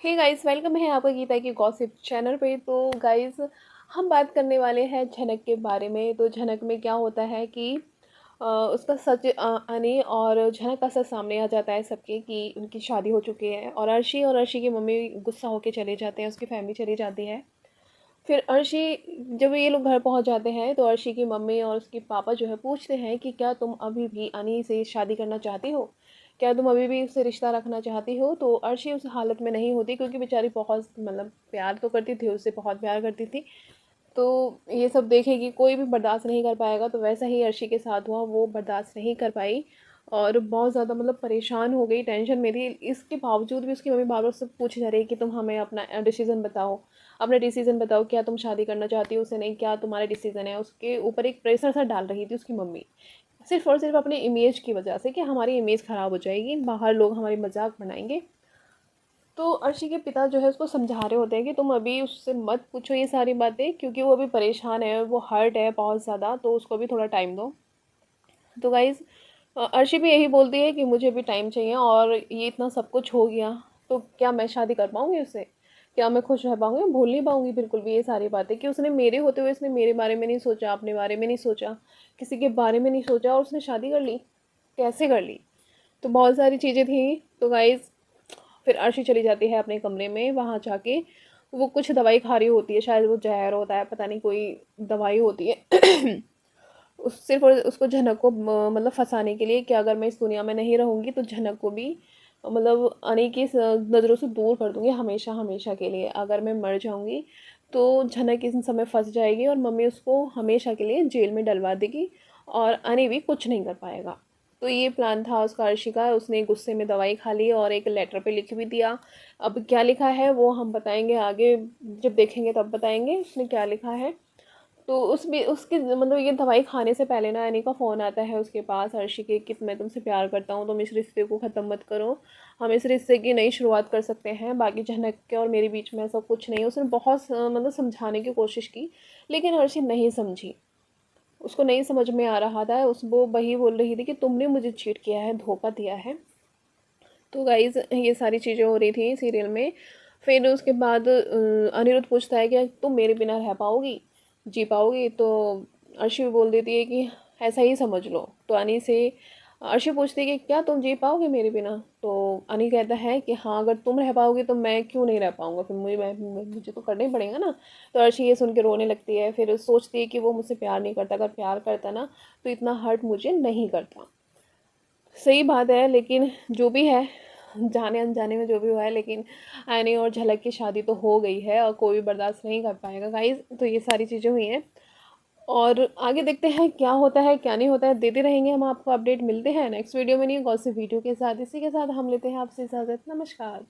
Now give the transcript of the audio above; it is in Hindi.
हे गाइस, वेलकम है आपका गीता की गॉसिप चैनल पे। तो गाइस, हम बात करने वाले हैं झनक के बारे में। तो झनक में क्या होता है कि उसका सच अनी और झनक का सच सामने आ जाता है सबके कि उनकी शादी हो चुकी है। और अर्शी की मम्मी गुस्सा होके चले जाते हैं, उसकी फैमिली चली जाती है। फिर अर्शी, जब ये लोग घर पहुंच जाते हैं तो अर्शी की मम्मी और उसके पापा जो है पूछते हैं कि क्या तुम अभी भी अनी से शादी करना चाहती हो, क्या तुम अभी भी उससे रिश्ता रखना चाहती हो। तो अर्शी उस हालत में नहीं होती, क्योंकि बेचारी बहुत मतलब प्यार तो करती थी, उससे बहुत प्यार करती थी। तो ये सब देखेगी, कोई भी बर्दाश्त नहीं कर पाएगा। तो वैसा ही अर्शी के साथ हुआ, वो बर्दाश्त नहीं कर पाई और बहुत ज़्यादा मतलब परेशान हो गई, टेंशन में थी। इसके बावजूद भी उसकी मम्मी बार बार उससे पूछी जा रही है कि तुम हमें अपना डिसीज़न बताओ, अपना डिसीज़न बताओ, क्या तुम शादी करना चाहती हो उससे, नहीं क्या तुम्हारा डिसीज़न है। उसके ऊपर एक प्रेशर सा डाल रही थी उसकी मम्मी, सिर्फ और सिर्फ अपनी इमेज की वजह से कि हमारी इमेज ख़राब हो जाएगी, बाहर लोग हमारी मजाक बनाएंगे। तो अर्शी के पिता जो है उसको समझा रहे होते हैं कि तुम अभी उससे मत पूछो ये सारी बातें, क्योंकि वो अभी परेशान है, वो हर्ट है बहुत ज़्यादा, तो उसको भी थोड़ा टाइम दो। तो गाइज़, अर्शी भी यही बोलती है कि मुझे भी टाइम चाहिए, और ये इतना सब कुछ हो गया तो क्या मैं शादी कर पाऊँगी उससे, क्या मैं खुश रह पाऊँगी, मैं भूल नहीं पाऊँगी बिल्कुल भी ये सारी बातें कि उसने मेरे होते हुए उसने मेरे बारे में नहीं सोचा, अपने बारे में नहीं सोचा, किसी के बारे में नहीं सोचा, और उसने शादी कर ली। कैसे कर ली? तो बहुत सारी चीज़ें थी। तो गाइज़, फिर अर्शी चली जाती है अपने कमरे में, वहाँ जाके वो कुछ दवाई खा रही होती है, शायद वो जहर होता है, पता नहीं कोई दवाई होती है। उस सिर्फ और उसको झनक को मतलब फंसाने के लिए कि अगर मैं इस दुनिया में नहीं रहूँगी तो झनक को भी मतलब अनी की नज़रों से दूर कर दूँगी हमेशा हमेशा के लिए। अगर मैं मर जाऊँगी तो झनक इस समय फंस जाएगी और मम्मी उसको हमेशा के लिए जेल में डलवा देगी, और अनी भी कुछ नहीं कर पाएगा। तो ये प्लान था उसका अर्शी का। उसने गुस्से में दवाई खा ली और एक लेटर पे लिख भी दिया। अब क्या लिखा है वो हम बताएंगे आगे, जब देखेंगे तब बताएंगे उसने क्या लिखा है। तो उसकी मतलब ये दवाई खाने से पहले ना एनी का फ़ोन आता है उसके पास अर्शी के कि मैं तुमसे प्यार करता हूँ, तुम इस रिश्ते को ख़त्म मत करो, हम इस रिश्ते की नई शुरुआत कर सकते हैं, बाकी झनक के और मेरे बीच में ऐसा कुछ नहीं। उसने बहुत मतलब समझाने की कोशिश की, लेकिन अर्शी नहीं समझी, उसको नहीं समझ में आ रहा था। उस वो वही बोल रही थी कि तुमने मुझे चीट किया है, धोखा दिया है। तो गाइज, ये सारी चीज़ें हो रही थी सीरियल में। फिर उसके बाद अनिरुद्ध पूछता है कि तुम मेरे बिना रह पाओगी, जी पाओगी। तो अर्शी भी बोल देती है कि ऐसा ही समझ लो। तो अनी से अर्शी पूछती है कि क्या तुम जी पाओगे मेरे बिना। तो अनी कहता है कि हाँ, अगर तुम रह पाओगे तो मैं क्यों नहीं रह पाऊंगा, फिर मुझे तो करना ही पड़ेगा ना। तो अर्शी ये सुन के रोने लगती है। फिर सोचती है कि वो मुझसे प्यार नहीं करता, अगर प्यार करता ना तो इतना हर्ट मुझे नहीं करता। सही बात है, लेकिन जो भी है, जाने अनजाने में जो भी हुआ है, लेकिन आईने और झलक की शादी तो हो गई है और कोई भी बर्दाश्त नहीं कर पाएगा गाइस। तो ये सारी चीज़ें हुई हैं और आगे देखते हैं क्या होता है क्या नहीं होता है, देते रहेंगे हम आपको अपडेट। मिलते हैं नेक्स्ट वीडियो में, नहीं गॉसिप वीडियो के साथ। इसी के साथ हम लेते हैं आपसे इजाज़त। नमस्कार।